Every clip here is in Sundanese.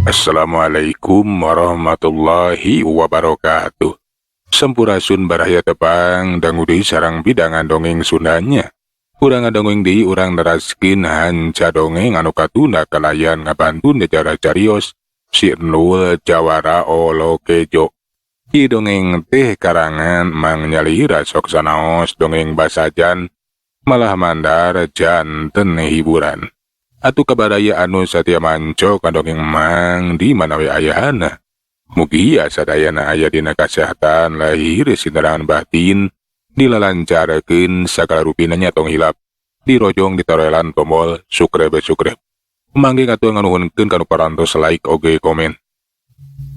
Assalamualaikum warahmatullahi wabarakatuh. Sampurasun baraya tepang dangudi sarang bidangan dongeng Sundanya. Urang dongeng di urang neraskeun hanca dongeng anu katunda kalayan ngabantun jacara carios si Nul Jawara Olo Kejo. Ieu dongeng teh karangan Mang Nyalira sok sanaos dongeng basajan malah mandar janten hiburan. Atuh kabaraya anu satya manco kadongeng Mang di mana we ayahana. Mugi sadayana aya dina kasehatan lahir sinerangan batin dilalancarkeun sagala rupina nya tong hilap dirojong ditaroelan tombol subscribe. Mangge atuh nganuhunkeun kanu parantos like oge komen.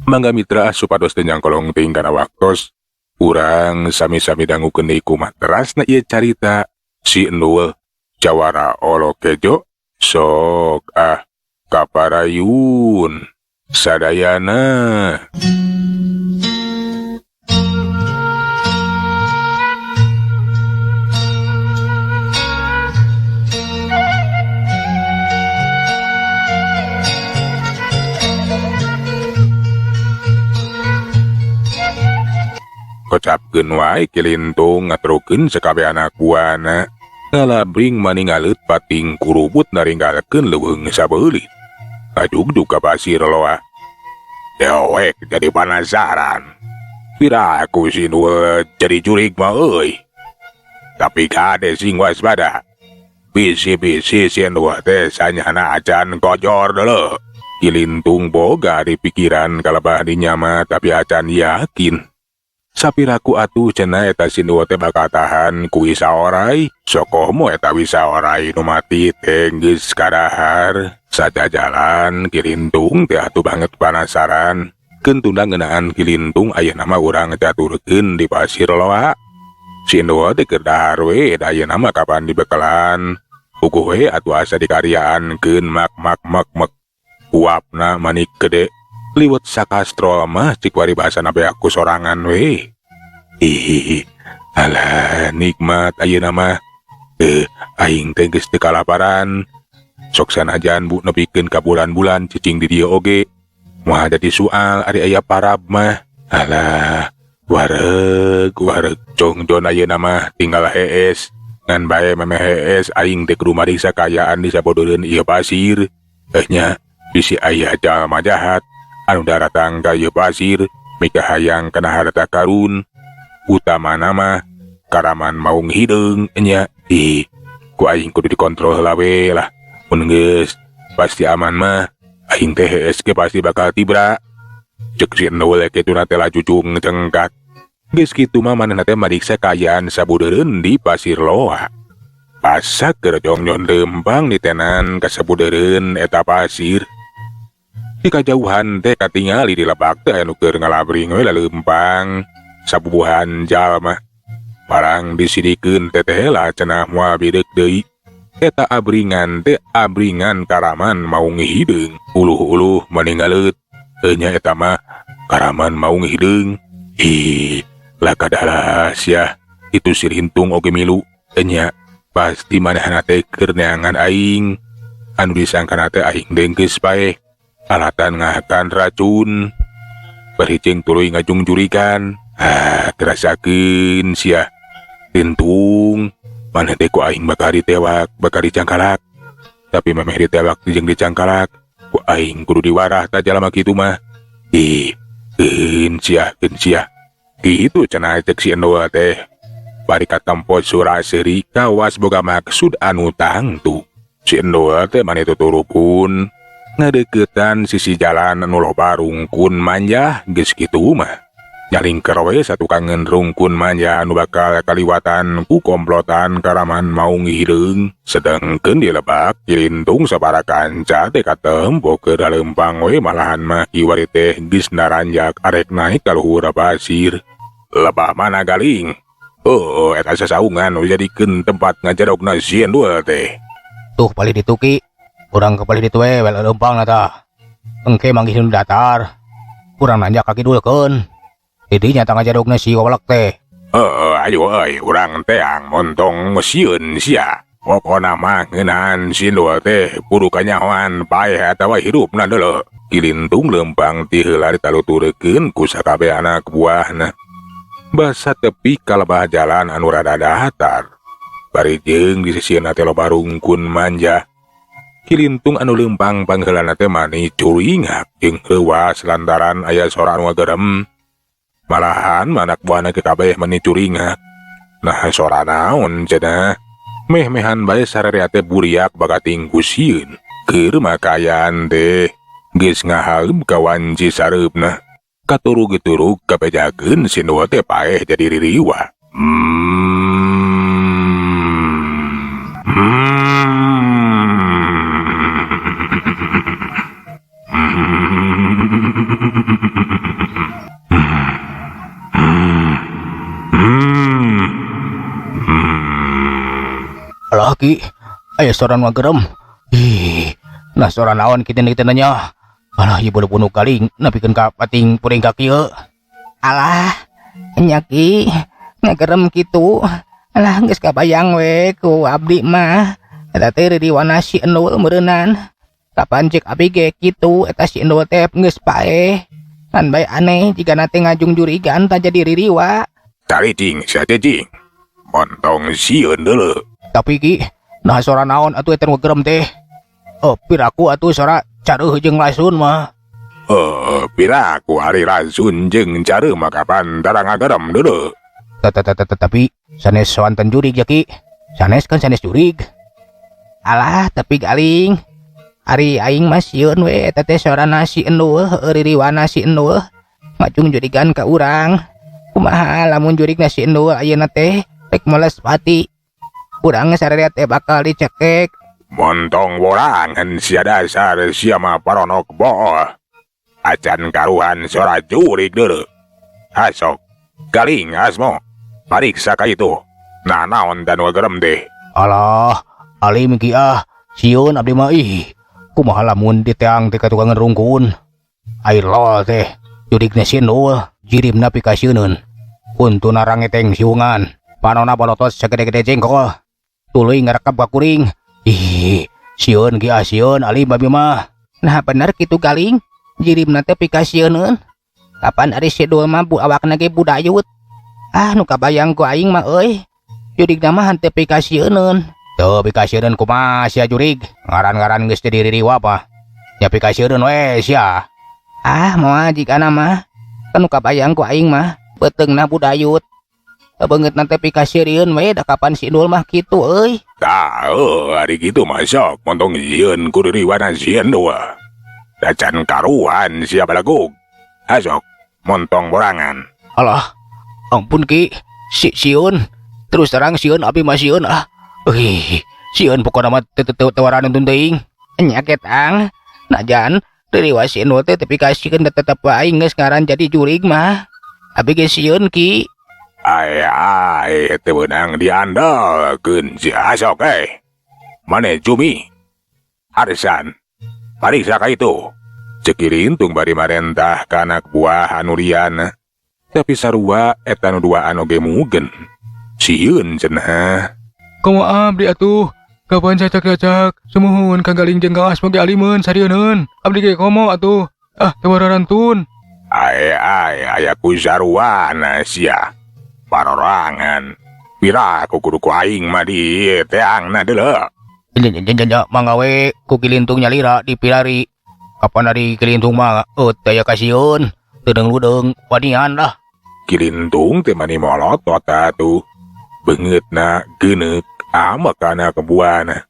Mangga mitra supados teu nyangkolong ting kana waktos urang sami-sami dangukeun deui kumaha terasna ieu carita si Nul Jawara Olo Kejo. Sok kaparayun sadayana. Kocapkeun wae Kilintung ngaturukeun sakabeh anak buana ngalabring maningalut pating kurubut naringgalkeun leuweung sabeulit. Kajugdug ka pasir loa. Dewek jadi penasaran. Piraku si Nul jadi jurig mah euy. Tapi kade sing waspada. Bisi-bisi si Nul teh sanyana acan kojor deuleu. Kilintung boga di pikiran kalebah dinya mah tapi acan yakin. Sapiraku atuh cenah eta si Nul teh bakal tahan ku saorai. Sokomo eta wisaorai nu mati teh geus kadahar. Sajajalan Kilintung teh atuh banget penasaran. Keun tunda ngeunaan Kilintung ayeuna mah urang caturkeun di pasir loa. Si Nul teh keur dahar we da ayeuna mah kapan dibekalan. Puguh we atuh asa dikaryaankeun mak. Uapna manik gede. Liwet sakastrol mah cik wari bahasana be aku sorangan we. Alah nikmat ayeuna mah. Aing teh geus teu kalaparan. Sok sanajan bu nepikeun ka bulan-bulan cicing di dieu oge. Moal jadi soal ari aya parab mah. Alah wareg congjon ayeuna mah tinggal hees. Ngan bae memeh hees aing teh kudu mari sakayaan di sabodeureun ieu pasir. Nya bisi aya jalma jahat anu daratang ka ieu pasir mika hayang kana harta karun. Utamana mah karaman maung hideung nya. Ku aing kudu dikontrol heula we lah. Mun geus pasti aman mah aing teh hees ge pasti bakal tibra. Ceuk si Nul kituna teh laju ngejengkat. Geus kitu mah manehna teh mariksa kaayaan sabudeureun di pasir loa. Pasak keur jongjon leumpang ditenan ka sabudeureun eta pasir. Di kajauhan teh katingali di lebak teh anu keur ngalabring we leumpang sabubuhan jalma. Parang disidikeun teteh lah cenah moal bideg deui. Eta abringan teh abringan karaman maung hideung. Uluh-uluh maningaleut. Nya eta mah karaman maung hideung. Lah kadalas ya. Itu si Lintung oge milu. Nya pasti manehna teh keur neangan aing. Anu disangkana teh aing dengkeus bae. Alatan ngahakan racun. Berhijing tuluy ngajung jurikan. Terasakeun sia. Lintung, maneh teh ku aing bakal ditewak, bakal dicangkalak. Tapi memeh ditewak jeung dicangkalak, ku aing kudu diwarah ta jalma kitu mah. Geun sia. Kitu cenah cek si Nul teh. Bari katempo surah seuri kawas boga maksud anu tangtu. Si Nul teh maneh tuturukun ngadeuketan sisi jalan anu loba rungkun manjah geus kitu mah. Nyalingker we satu kangen rungkun manja anu bakal kaliwatan ku komplotan karaman maung hideung. Sedengkeun di lebak Kilintung sabaraha kanca teh katempo keur leumpang we malahan mah kiwari teh geus naranjak arek naik ka luhur pasir. Lebah mana galing? Eta sasaungan nu jadikeun tempat ngajarogna si Nul teh. Tuh palih dituki. Urang ke palih ditu we wel leumpang tah. Engke manggih datar. Urang nanjak kaki dulkeun. Didinya tangga jadogna si walak teh. Ayo urang teang montong mesieun sia. Pokona mah ngeunaan si Indul teh kudu kanyahoan paeh atawa hidupna deuleu. Kilintung lempang ti heula ditaluturkeun ku sakabeh anak buahna. Basa tepi kalebah jalan anu rada datar. Bari jeung di sisieuna teh loba rungkun manja. Kilintung anu lempang pangheulana teh mani curingak jeung leuwas lantaran aya sora anu gerem. Malahan anak buahna kabeh mani curingak. Nah sora naon cenah? Meh-mehan bae sarerea teh buriak bakating ku sieun. Keur makayan teh geus ngahaeum ka wanci sareupna. Katurug-turug kapejakeun si Indul teh paeh jadi ririwa. Alah Ki, aya sora nu gerem. Nah sora naon kitu nanya. Alah ieu bulu bunuh kaling napikeun ka pating puring ka kieu. Alah, nya Ki, ngagerem kitu. Alah geus kabayang we ku abdi mah. Eta teh ririwana si Indul meureunan. Kapan cek abdi ge kitu eta si Indul teh geus paeh. Kan bae aneh jika nate ngajung jurigan tak jadi ririwa. Tari cing, sia teh cing. Montong sieun deuleu. Tapi Ki, nah sora naon atuh eta nu gerem teh? Piraku atuh sora careuh jeung lasun mah. Piraku ari rasun jeung careuh mah kapan tara ngagerem deuleu. Tapi sanes wonten jurig ya Ki. Sanes kan sanes jurig. Alah, tapi galing. Ari aing mah sieun we eta teh sorana si Indul, ririwana si Indul. Ngajung jurigan ka urang. Kumaha lamun jurigna si Indul ayeuna teh rek moles pati. Urang sarerea teh bakal dicekek. Montong borangan sia dasar sia mah paronok boh. Acan karuhan sora jurig deuleu. Hasok, galing asmo. Pariksa ka itu. Nah naon dan gerem teh. Alah, alim Ki sieun abdi mah kumaha lamun diteang teh ka tukang ngerungkun. Ai lol teh, jurigna si Indul, jirimna pikasieun. Untuk narang eteng siungan. Panona balotos sagede-gede jengkol. Tuluy ngarekap ka kuring. Sieun Ki sieun alim babi mah. Nah bener kitu galing. Jirimna teh pikasieun. Kapan ari si Indul mah bu awakna ge budayut. Nu kabayang ku aing mah euy. Jurigna mah henteu pikasieun. Teu pikasieun kumaha sia jurig. Ngaran-ngaran geus jadi ririwa apa. Ya pikasieun we sia. Moal jigana mah. Kan kabayang ku aing mah beteungna budayut. Beungeut nanti pikasieun we da kapan si Indul mah kitu euy. Ari kitu mah sok montong sieun ku ririwana si Indul. Dacan karuhan sia balagug. Hasok montong borangan. Alah, ampun Ki, sieun. Terus terang sieun abi mah sieun sieun pokona mah tawaran tun teuing. Nya ketang, najan ririwa si Indul teh pikasieun tetep wae geus ngaran jadi jurig mah. Abi ge sieun Ki. Ai, teu beunang diandalkeun si Hasok Mane Jumi. Arisan, pariksa ka itu. Cek Kilintung bari marentah ka anak buah anu liana. Tapi sarua eta nu duaan oge mugen. Sieun cenah. Kumaha abdi atuh? Kapan cacak-cacak? Sumuhun Kang Galing jeung Kang Asma ge alimeun sarieun. Abdi ge komo atuh. Tawararantun. Ai, aya ku sarwana sia. Parorangan. Pira ku kudu ku aing mah di teangna deuleu. Janja manggawe ku Kilintung nyalira di pilari. Kapan dari Kilintung mah teu kasieun. Deudeng-ludeng wanian lah. Kilintung teh mani molotot atuh. Beungeutna geuneuk amakana kebuana.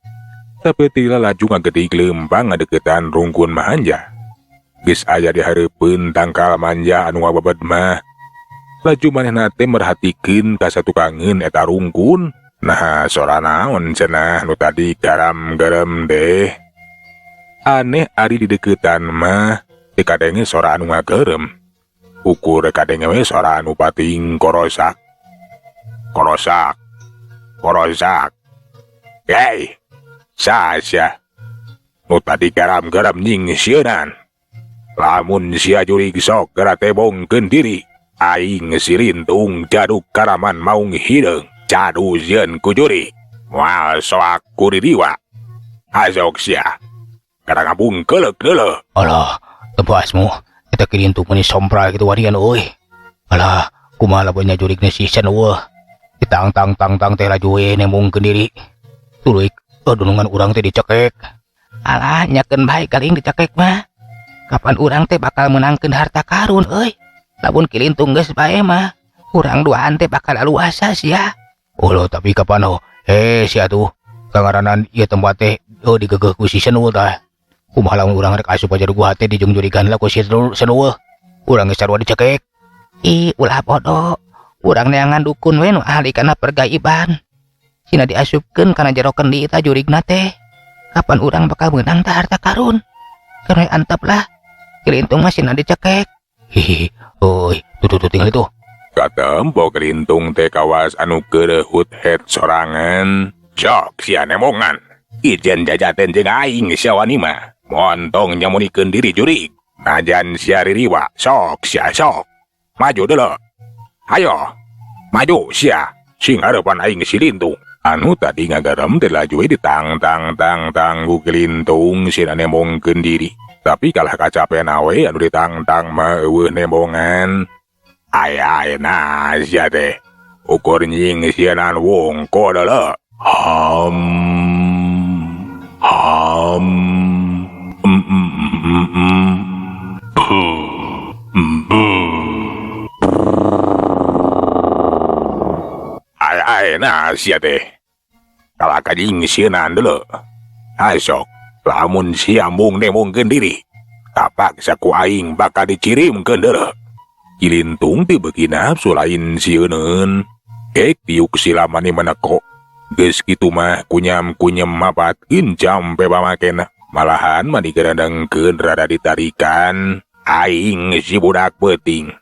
Tapi tila laju ngagedik lempang ngadeukeutan rungkun manja. Geus aya di hareupeun tangkal manja anu ngababed mah. Laju manehna teh merhatikeun ka satukangeun eta rungkun. Nah sora naon cenah nu tadi garam-garam teh. Aneh ari di deukeutan mah teu kadenge sora anu ngagerem. Ukur kadenge we sora anu pating korosak. Hei, sasya. Nu tadi garam-garam nying sieunan. Lamun sia jurig sok geura tebongkeun diri. Aing si Lintung jaduk karaman maung hideung. Cadu sieun ku jurig. Wah, soak kuririwa. Asok sia. Kadang abung kelek dulu. Alah, tebasmu. Kita kirintung meni sompral gitu warian oi. Alah, kumaha banyak jurik na season wah. Tang teh laju nemongkeun diri. Tuluy dunungan urang teh dicekek. Alah, nyakeun bae kaling dicekek mah. Kapan urang teh bakal menangkeun harta karun euy. Lamun kilintung geus bae mah, urang duaan teh bakal aluasa sia. Ulah tapi kapan sia tuh. Kangaranan ieu tempat teh digegeh ku si Senul tah. Kumaha lamun urang rek asup aja gua teh dijungjurigan lah ku si Senul. Urang geus sarua dicekek. Ih, ulah bodoh. Urang neangan dukun we nu ahli kana pergaiban. Cina diasupkeun kana jero kendi eta jurigna teh. Kapan urang bakal meunang tah harta karun? Kana antep lah. Kilintung mah sina dicekek. Hihi, oi, tuh tinggal itu. Katempo kelintung teh kawas anu keureuhut het sorangan. Sok sia nemongan. Ijen jajaten jeung aing sia wani mah. Montong nyamunikeun diri jurig. Najan sia ririwa, sok sia sok. Maju deuleu. Ayo, maju sia. Sing harapan aing si Lintung. Anu tadi ngagarem teh laju ditang ku kelintung sina nemongkeun diri. Tapi kalah kacapean awe anu ditang mah eueuh nemongan. Ayeuna sia teh ukur nying sianan wongko deuleu. Ayeuna sia teh kalah kajing sianan deuleu. Asok lamun sia mung nemongkeun diri, kapaksa ku aing bakal dicirimkeun deuleu. Kilintung teh beuki nafsu lain sieuneun. Kek tiuk sila mani maneko. Geus kitu mah kunyam mapatkeun campe pamakena. Malahan mani geradengkeun rada ditarikan. Aing si budak peuting.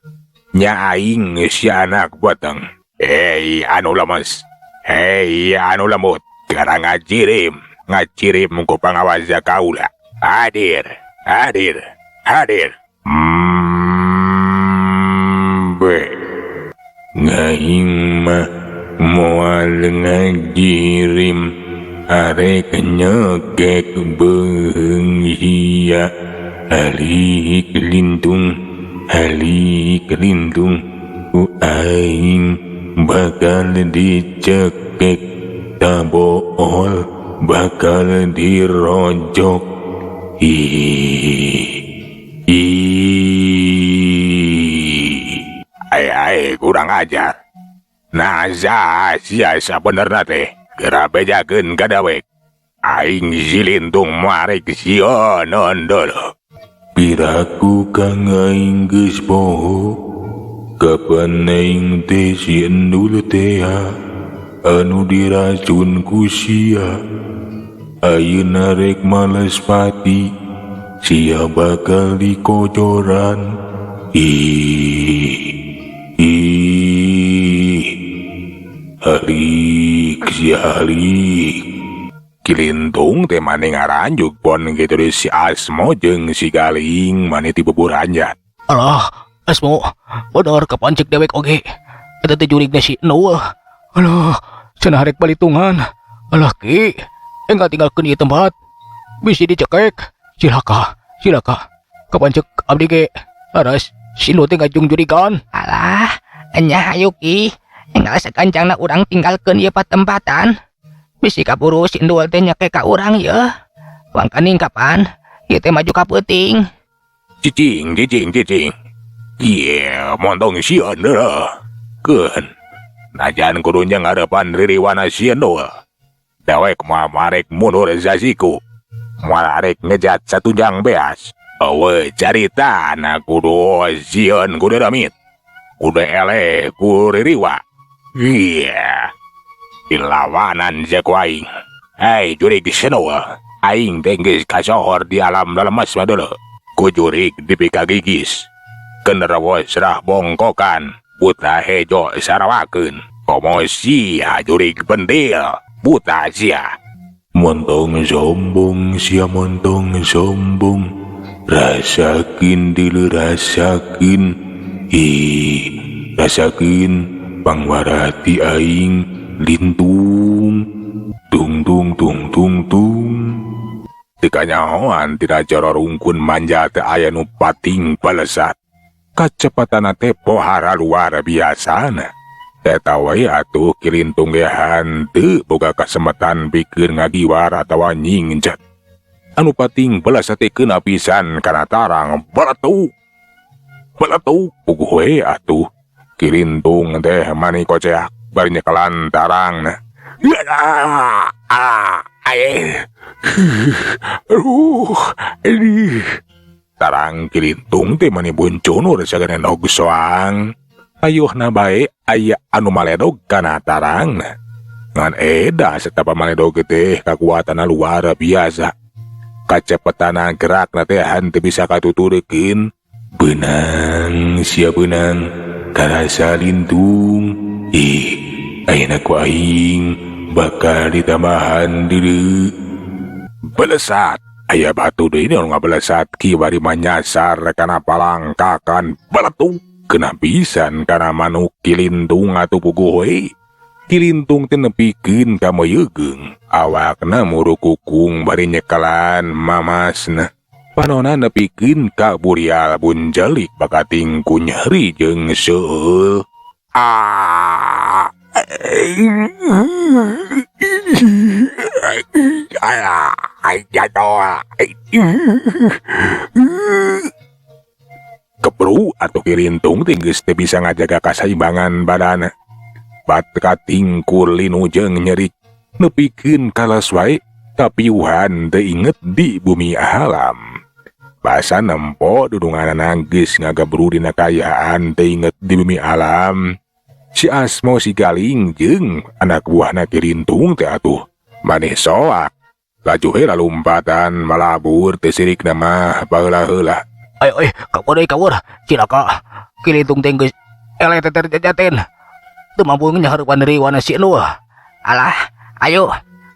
Nya aing si anak beteng. Hei anu lemes. Hei anu lemut. Gara ngacirim ku pangawas kaula. Hadir. Ngaing mah moal ngajirim arek nyekek beung hia ali kelintung ku aing bakal dicekek tabool bakal dirojok Ai kurang ajar. Naza sia benerna teh geura bejakeun kadawek. Aing si Lintung marek sionon deuleu. Piraku kang aing geus poho. Kapan aing teh sieun dulu teh anu diracun ku sia. Ayeuna rek males pati sia bakal dikocoran. Alik. Kilintung teh maneh ngaranjuk pon gitu di si Asmo jeung si Galing maneh ti beburanjat. Alah, Asmo, bener kapancek dewek oge. Eta teh jurigna si Noel. Alah, cenah rek balitungan. Alah ki, enggal tinggalkeun ieu tempat. Bisi dicekek. Silaka. Kapancek abdi ge. Laras, si Nu teh ngajung jurigan. Alah, nya hayu ki. Enggal sakancangna urang tinggalkeun ieu patempatan. Bisi kaburu si Ndul teh nyekek ka urang yeuh. Wangkaning kapan ieu teh maju ka peuting. Cicing. Montong sieun deuleu. Keun. Najan kudu nya ngarepan ririwana si Ndul. Dewek mah marek mundur zasiku. Moal arek ngejat satunjang beas. Eueuh caritana kudu sieun kudu damit. Kudu eleh ku ririwa. Dilawanan jaku aing. Hei jurig Senua. Aing teh geus kasohor di alam lalemes mah deuleu. Ku jurig dipika gigis. Kenerawo serah bongkokan. Buta hejo sarawakeun. Komo sia jurig pendil. Buta sia. Montong sombong sia montong sombong. Rasakeun dilu rasakeun. Rasakeun pangwarati aing Lintung Tung tung tung tung tung. Teu kanyahoan tina cara rungkun manja teu aya nu pating palesat. Kacepatan teh pohara luar biasana. Eta wae atuh kilintung ge hanteu boga kasempetan pikeun ngagiwar atawa nyingjet. Anu pating belas teh keuna pisan kana tarang beletuk. Beletuk puguh we atuh. Kilintung teh mani koceak bari nyekelan tarangna. Ini tarang kilintung teh mani bunconur sagana nog soang. Ayohna bae aya anu maledog kana tarangna. Ngan eda setapa maledog teh kakuatanna luar biasa. Kacepetana gerakna teh henteu bisa katuturkeun. Beunang sia beunang karasa lintung. Ayeuna ku aing bakal ditambahan deuleu. Belesat aya batu deui anu ngabelesat ki bari manyasar kana palangkakan beletuk keuna pisan kana manuk kilintung atuh puguh we. Kilintung teh nepikeun ka meyegeung, awakna murukukung bari nyekelan mamasna. Panonna nepikeun ka burial bunjelik bakating ku nyeri jeung seueul. Kebru atuh kilintung teh geus teu bisa ngajaga kasaimbangan badana. Bat katingkur linu jeung nyerik nepikeun kalas wae kapiuhan teu inget di bumi alam. Basa nempo dudunganana geus ngagabru dina kayaan teu inget di bumi alam. Si Asmo si Galing jeung anak buahna kilintung teh atuh maneh soak. Laju heula lompatan malabur teu sirikna mah baheula-heula. Ayo kabur cilaka. Kilintung teh geus eleh teh terjajaten. Teu mampu nyahareupan deui wana si Enu. Alah, ayo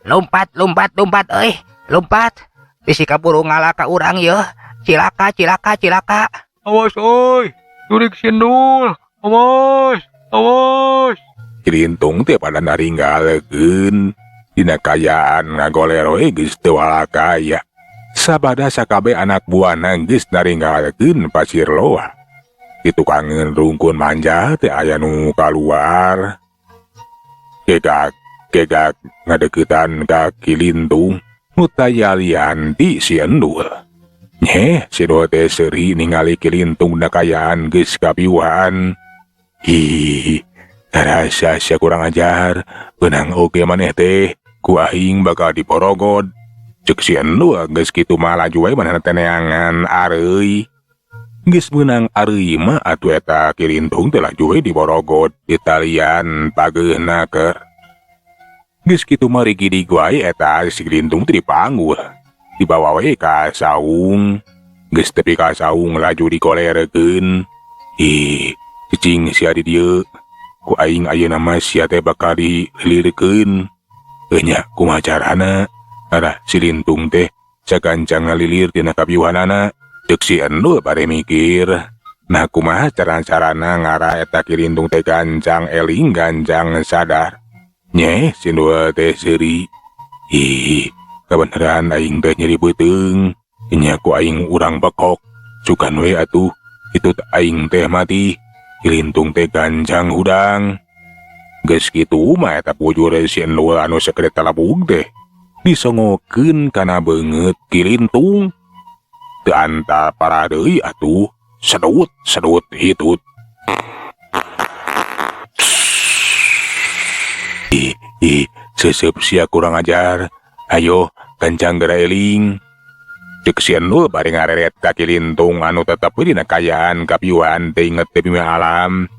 lompat euy, lompat. Bisi kaburu ngalah ka urang yeuh. Cilaka. Awas oi, jurig sindul. Awas. Kilintung teh pada naringgalekeun dina kayaan ngagoler we geus teu walakaya. Sabada sakabe anak buahna geus naringgalekeun pasir loa. Ditukangeun rungkun manja teh aya nu kaluar. Gegak ngadeuketan ka kilintung nu tayalian ti si Endul. Nyeh, si Endul teh seuri ningali kilintung dina kayaan geus kapiuhan. Rasa sia kurang ajar, beunang oge maneh teh ku aing bakal diporogod. Ceuk si Endul geus kitu mah laju wae manehna teh neangan areuy. Geus beunang areuy mah atuh eta kilintung teh laju we diborogod di talian pageuna keur. Geus kitu mah rigidi wae eta si kilintung teh dipanggul. Dibawa we ka saung. Geus tepi ka saung laju digolerekeun. Cicing sia di dieu. Ku aing ayeuna mah sia teh bakal dililirkeun. Nya kumaha carana? Arah si lintung teh sagancang ngalilir dina kapiuhanana. Ceuk si Endul bare mikir. Nah kumaha carana ngara eta kilintung teh gancang eling gancang sadar. Nyeh si Endul teh seuri. Kabeneran aing teh nyeri beuteung. Nya ku aing urang bekok. Sugan we atuh. Itu aing teh mati. Kilintung teh gancang hudang. Geus kitu mah eta pujur si Endul anu sakade talabug teh disongokeun kana beungeut kilintung. Teu anta para deui atuh sedut hitut. Seseup sia kurang ajar. Ayo gancang geura eling. Ceuk si Endul bari ngareret ka kilintung anu tetep dina kayaan kapiuhan teh inget teh bumi alam.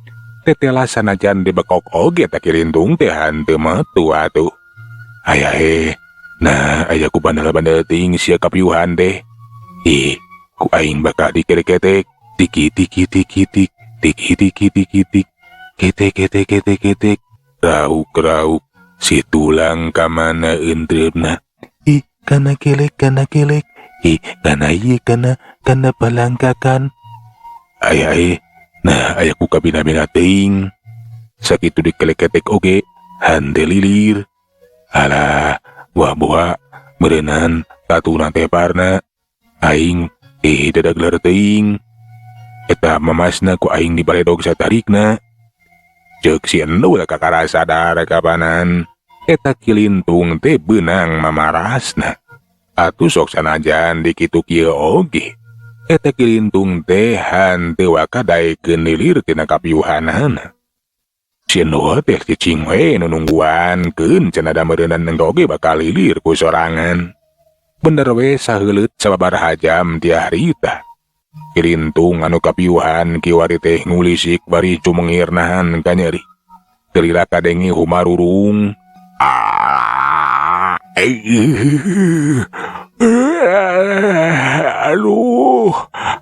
Tetela sanajan dibekok oge ta kilintung teh henteu metu atuh. Nah aya ku bandel-bandel ting sia kapiuhan teh. Ku aing bakal diketek-ketek. Tik. Ketek. Rauk. Si tulang ka mana eunteupna. Kana kelek. Kana ieu kana palangkakan. Nah aya ku kabina-bina teuing. Sakitu dikelek-ketek oge henteu lilir. Alah, buah-buah, merenan, tatuna teparna. Aing, dadag teuing. Eta mamasna ku aing dibaledog satarikna. Ceuk si Endul kakara sadar kapanan. Eta Kilintung teh beunang mamarasna. Atuh sok sanajan dikitu kieu oge. Eta Kilintung teh hanteu wakadaekeun lilir tina kapiuhanana. Si Endul teh cicing we nu nungguankeun cenah da meureunna enggoge bakal lilir ku sorangan. Bener we saheuleut sababaraha jam ti harita. Kilintung anu kapiuhan kiwari teh ngulisik bari cumengirnahan ka nyeri. Kelila kadengi humarurung. Aduh,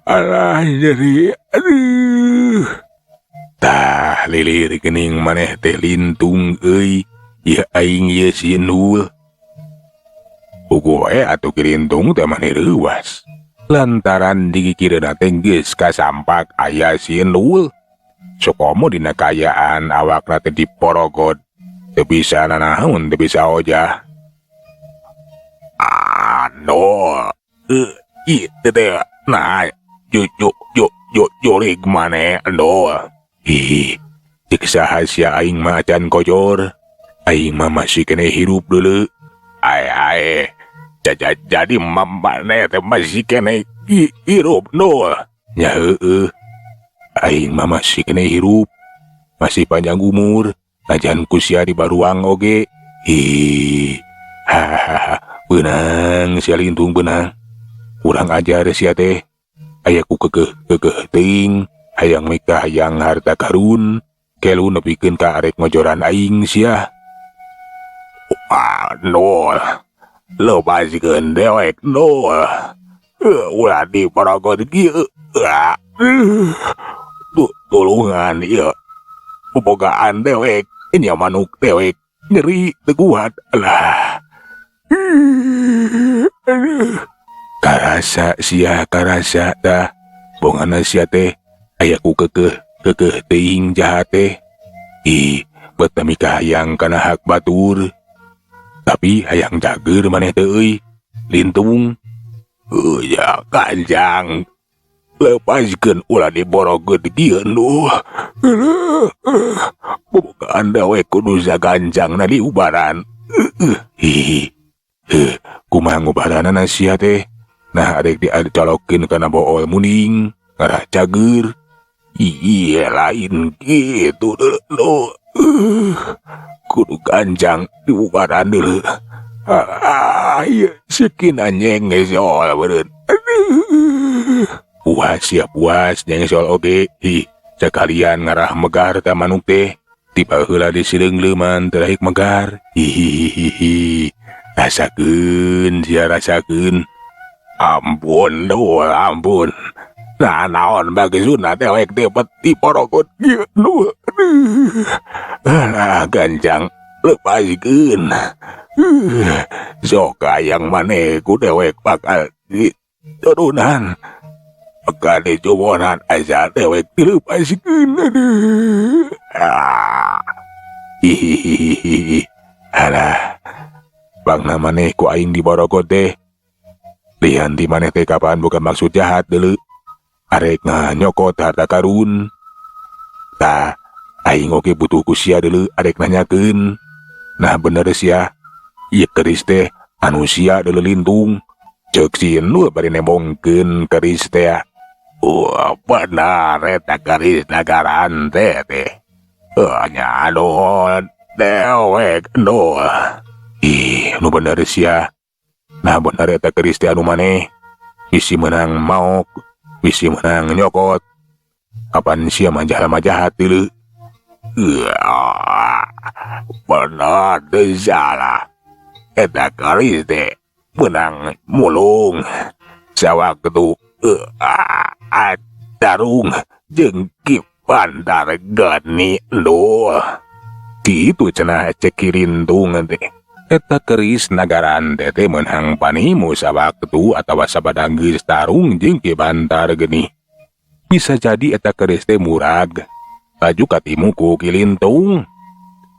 alah nyeri, aduh. Tah lilir geuning maneh teh Lintung euy, ieu aing ieu si Endul. Ugo atuh Kilintung teh maneh reuwas. Lantaran dikikireuna teh geus kasampak aya si Endul. Sukomo dina kayaan awakna teh diporogod. Teu bisa nanaon, teu bisa ojah. Itu teh, nah, jurig maneh, cek saha sia aing mah acan kojor. Aing mah masih kene hirup deuleu. Jadi maneh teh masih kene hirup, nya heueuh. Aing mah masih kene hirup, masih panjang umur. Najan kusia di baruang oge. Beunang sia Lintung beunang. Urang ajar sia teh. Aya ku kekeh teuing, hayang mika hayang harta karun, kelu nepikeun ka arek ngojoran aing sia. Lepaskeun dewek ulah diporogot kieu. Tulungan ieu. Bobogaan dewek, nya manuk dewek, nyeri teu kuat. Alah. Karasa sia karasa tah. Bongana sia teh aya ku kekeh teuing jahat teh. Beuteung mika hayang kana hak batur. Tapi hayang jager maneh teh euy. Lintung. Ya Kanjang. Lepaskeun ulah diborogeut kieu bobogaan dewek kudu saganjangna diubaran. Kumaha ngubaranana sia teh? Nah arek dicolokkeun kana bool muning, ngarah cager. Iya lain kitu kudu ganjang diubaran deuleu. Ieu sikeun anjing ngesol beureun. Puas ya puas nyengsol oge. Sakalian ngarah megar ta manuk teh. Tiba heula disireung leuman teraik megar. Rasakeun sia rasakeun. Ampun ampun. Nah naon bagi sunat dewek teh peti porogot kieu. Alah ganjang lepaskeun. Sok hayang maneh ku dewek bakal diturunan. Maka dicobonan asa dewek dilepaskeun. Alah. Bangna maneh ku aing diborogot teh. Lian di maneh teh kapan bukan maksud jahat deuleu. Arek nyokot harta karun. Tah, aing oge butuh ku sia deuleu arek nanyakeun. Nah bener sia. Ieu keris teh anu sia deuleu Lintung. Ceuk si Endul bari nembongkeun keris teh. Benar eta keris nagaran teh. Nya dewek nu bener sia. Nah bener eta keris teh anu maneh. Bisi menang maok, bisi menang nyokot. Kapan sia manjah jahat deuleu. Bener teu salah. Eta keris teh menang mulung. Sawaktu darung jeung Kipandar Gani Kitu cenah cek Kilintung teh. Eta keris nagaran teh meunang panimu sawaktu atawa sabada geus tarung jeung Kipandar Geni. Bisa jadi eta keris teh murag. Laju katimu ku Kilintung.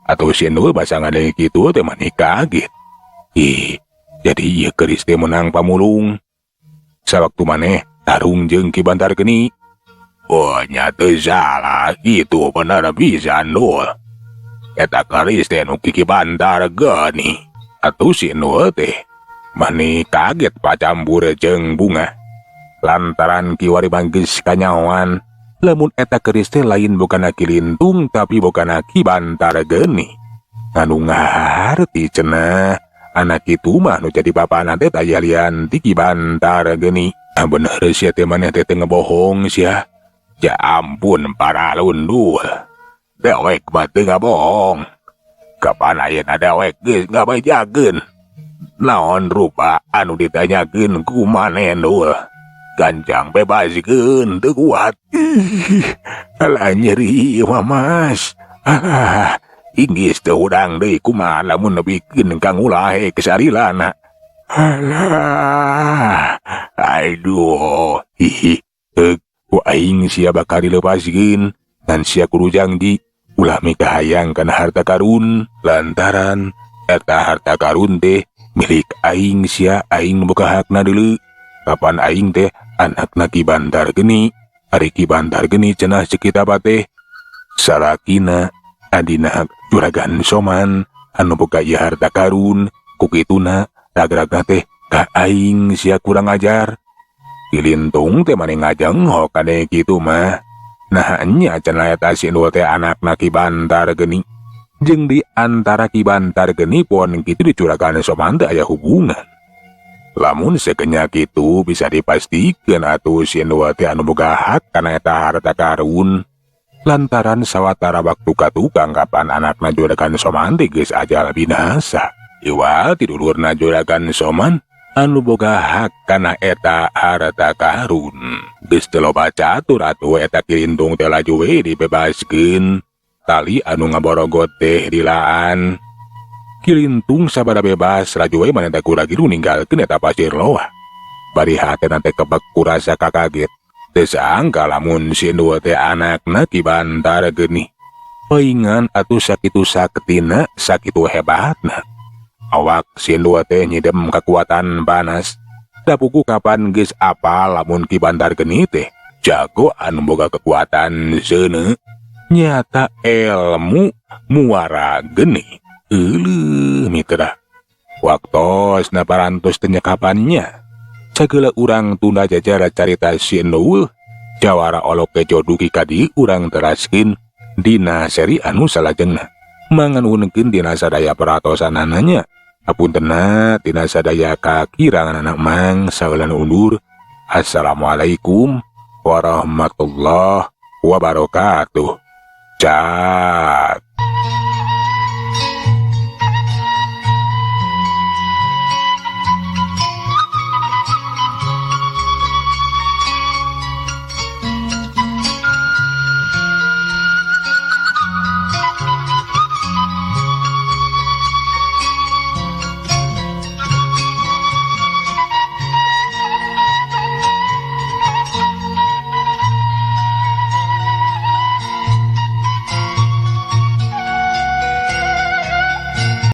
Atau si Endul pasangan yang gitu teh maneh kaget. Jadi ieu keris teh menang pamulung. Sawaktu maneh tarung jeung Ki Bantar Geni. Oh nyata salah, itu benar bisa Endul. Eta keris teh nu Ki Bantar Geni. Atuh si Endul teh maneh kaget pacampur jeung bunga. Lantaran kiwari manggis kanyawan, lamun eta keris teh lain bukan Ki Lintung tapi bukan Ki Bantar Geni. Anu ngarti cenah, anak itu mah nu jadi bapana teh aya lian ti Ki Bantar Geni. Bener sia teh maneh teh ngebohong sia. Ya ampun para lundul. Dewek mah teu ngabohong. Kapan ayeuna dewek geus ngabejakeun. Naon rupa anu ditanyakeun ku maneh Endul. Gancang bebaskeun teu kuat. Alah nyeri Mas. Inggis teu urang deui kumaha lamun nebikeun Kang Ulahe kesarilana. Alah. Aduh. Ku aing sia bakal dilepaskeun dan sia kudu janji ulah mika hayang kana harta karun lantaran eta harta karun teh milik aing sia aing boga hakna deuleu. Kapan aing teh anakna Ki Bantar Geni, ari Ki Bantar Geni cenah ceuk kita teh sarakina adina Juragan Soman anu boga ieu harta karun, ku kituna ragragna teh ka aing sia kurang ajar. Ki Lintung teh maneh ngajenghok kade kitu mah. Nah nya cenah eta si Endul teh anakna Ki Bantar Geni. Jeung di antara Ki Bantar Geni pon kitu di Juragan Soman teh aya hubungan. Lamun sakenya kitu bisa dipastikeun atuh si Endul teh anu boga hak kana eta harta karun. Lantaran sawatara waktu ka tukang kapan anakna Juragan Soman teh geus ajal binasa. Iwa ti dulurna Juragan Soman anu boga hak kana eta harta karun. Geus teu loba catur atuh eta Ki Lintung teh laju we dibebaskeun. Tali anu ngaborogot teh dilaan. Ki Lintung sabada bebas laju we maneh teh kuragiru ninggalkeun eta pasir loa. Bari hatena teh kebek kurasa kakaget. Teu sangka lamun si Endul teh anakna Ki Bantar Geni. Paingan atuh sakitu saktina, sakitu hebatna. Awak si Endul teh nyidem kekuatan panas. Dapuku kapan geus apal lamun Ki Bantar Geni teh jago anu boga kekuatan seuneu. Nyata ilmu muara geni. Euleuh mitra. Waktosna parantos teu nyakapannya. Sageula urang tunda jajara carita si Endul. Jawara olok kejoduki kadi urang teraskeun dina seri anu salajengna. Manganuhunkeun dina sadaya paratosanana. Apuntenna tina sadaya kakirangan anak mang saeuleuna undur. Assalamualaikum warahmatullahi wabarakatuh. Cak.